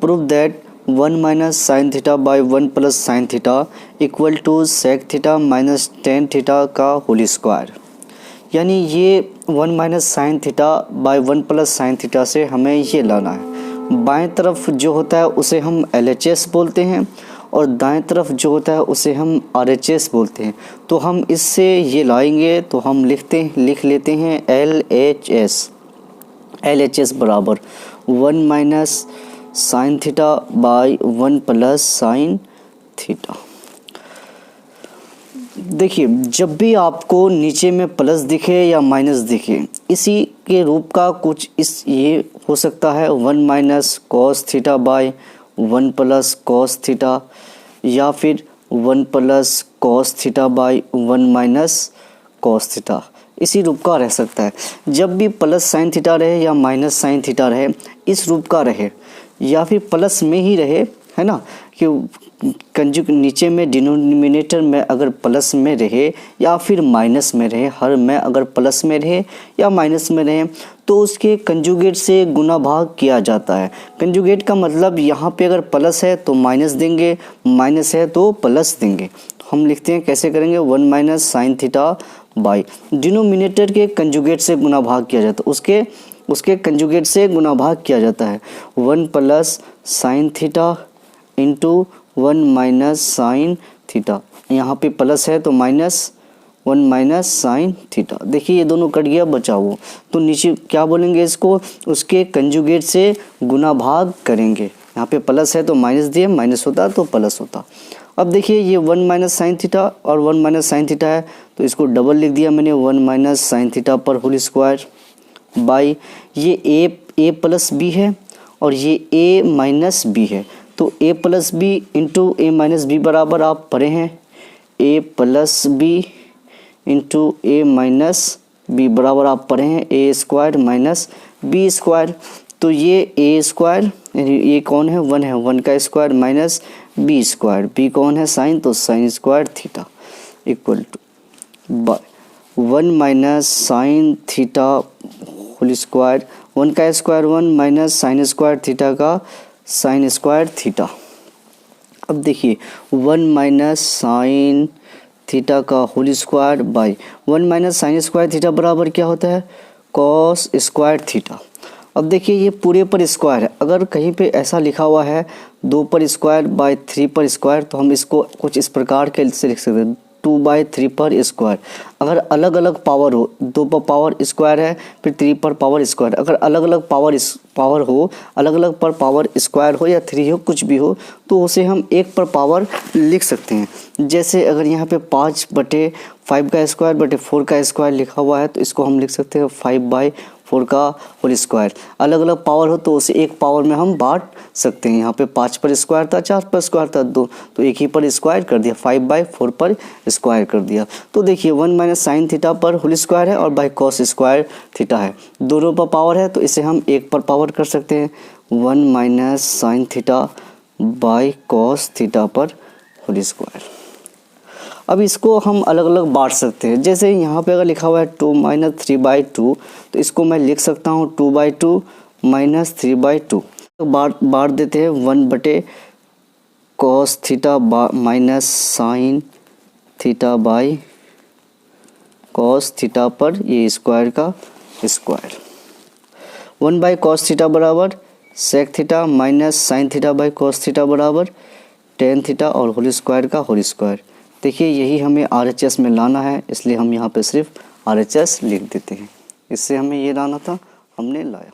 Prove that 1 minus sine theta by 1 plus sine theta equal to sec theta minus tan theta का whole square. यानी ये 1 minus sine theta by 1 plus sine theta से हमें ये लाना है। बाएं तरफ जो होता है उसे हम LHS बोलते हैं और दाएं तरफ जो होता है उसे हम RHS बोलते हैं। तो हम इससे ये लाएंगे तो हम लिख लेते हैं LHS बराबर 1 minus sine theta by 1 plus sine theta. देखिए, जब भी आपको नीचे में प्लस दिखे या माइनस दिखे, इसी के रूप का कुछ ये हो सकता है 1 minus cos theta by 1 plus cos theta, या फिर 1 plus cos theta by 1 minus cos theta, इसी रूप का रह सकता है। जब भी प्लस साइन थीटा रहे या माइनस साइन थीटा रहे, इस रूप का रहे या फिर प्लस में ही रहे, है ना, कि नीचे में डिनोमिनेटर में अगर प्लस में रहे या फिर माइनस में रहे, हर में अगर प्लस में रहे या माइनस में रहे तो उसके कंजुगेट से गुना भाग किया जाता है। कंजुगेट का मतलब यहाँ पे अगर प्लस है तो माइनस देंगे, माइनस है तो प्लस देंगे। तो हम लिखते हैं, कैसे करेंगे, 1 minus sine theta by denominator के कंजुगेट से गुना भाग किया जाता है, उसके कंजुगेट से गुना भाग किया जाता है। 1 plus sine theta into 1 minus sine theta, यहाँ पे प्लस है तो माइनस 1 माइनस साइन थीटा। देखिए ये दोनों कट गया, बचा हुआ, तो नीचे क्या बोलेंगे इसको, उसके कंजुगेट से गुना भाग करेंगे। यहाँ पे प्लस है तो माइनस दिए, माइनस होता तो प्लस होता। अब देखिए ये 1 माइनस साइन थीटा और 1 माइनस साइन थीटा है तो इसको डबल लिख दिया मैंने, 1 माइनस साइन थीटा पर होल स्क्वायर बाई ये a प्लस बी है और ये a माइनस बी है। तो a plus B into A minus B बराबर आप पढ़े हैं a plus B into A minus B बराबर आप पढ़े हैं a square minus B square. तो ये a स्क्वायर, ये कौन है, 1 है, 1 का square minus B square, B कौन है, साइन, तो sine square theta equal to 1 minus sine theta whole square, 1 का square 1 minus sine square theta का साइन स्क्वायर थीटा। अब देखिए 1 माइनस साइन थीटा का whole square by 1 minus sine square theta बराबर क्या होता है, कॉस स्क्वायर थीटा। अब देखिए ये पूरे पर स्क्वायर है, अगर कहीं पे ऐसा लिखा हुआ है 2 पर स्क्वायर बाई 3 पर स्क्वायर तो हम इसको कुछ इस प्रकार के से लिख सकते हैं, 2 बाई 3 पर स्क्वायर। अगर अलग अलग पावर हो, 2 पर पावर स्क्वायर है फिर 3 पर पावर स्क्वायर, अगर अलग अलग पावर हो, अलग अलग पर पावर स्क्वायर हो या 3 हो, कुछ भी हो, तो उसे हम 1 पर पावर लिख सकते हैं। जैसे अगर यहाँ पे 5/5 का स्क्वायर बटे 4 का स्क्वायर लिखा हुआ है तो इसको हम लिख सकते हैं 5/4 का होल स्क्वायर। अलग अलग पावर हो तो उसे 1 पावर में हम बांट सकते हैं। यहाँ पे 5 पर स्क्वायर था, 4 पर स्क्वायर था, 2, तो 1 ही पर स्क्वायर कर दिया, 5/4 पर स्क्वायर कर दिया। तो देखिए 1 माइनस साइन थीटा पर होल स्क्वायर है और बाई कॉस स्क्वायर थीटा है, दोनों पर पावर है तो इसे हम 1 पर पावर कर सकते हैं, 1 minus sine theta by cos theta पर होल स्क्वायर। अब इसको हम अलग अलग बांट सकते हैं। जैसे यहाँ पे अगर लिखा हुआ है 2 माइनस 3/2 तो इसको मैं लिख सकता हूँ 2/2 माइनस 3/2। तो बांट देते हैं 1 बटे cos theta minus sine theta by cos theta पर ये स्क्वायर का स्क्वायर। 1 बाई कॉस थीटा बराबर sec theta minus sine theta by cos theta बराबर टेन थीटा और होल स्क्वायर का होल स्क्वायर। देखिए यही हमें RHS में लाना है, इसलिए हम यहाँ पे सिर्फ RHS लिख देते हैं। इससे हमें ये लाना था, हमने लाया।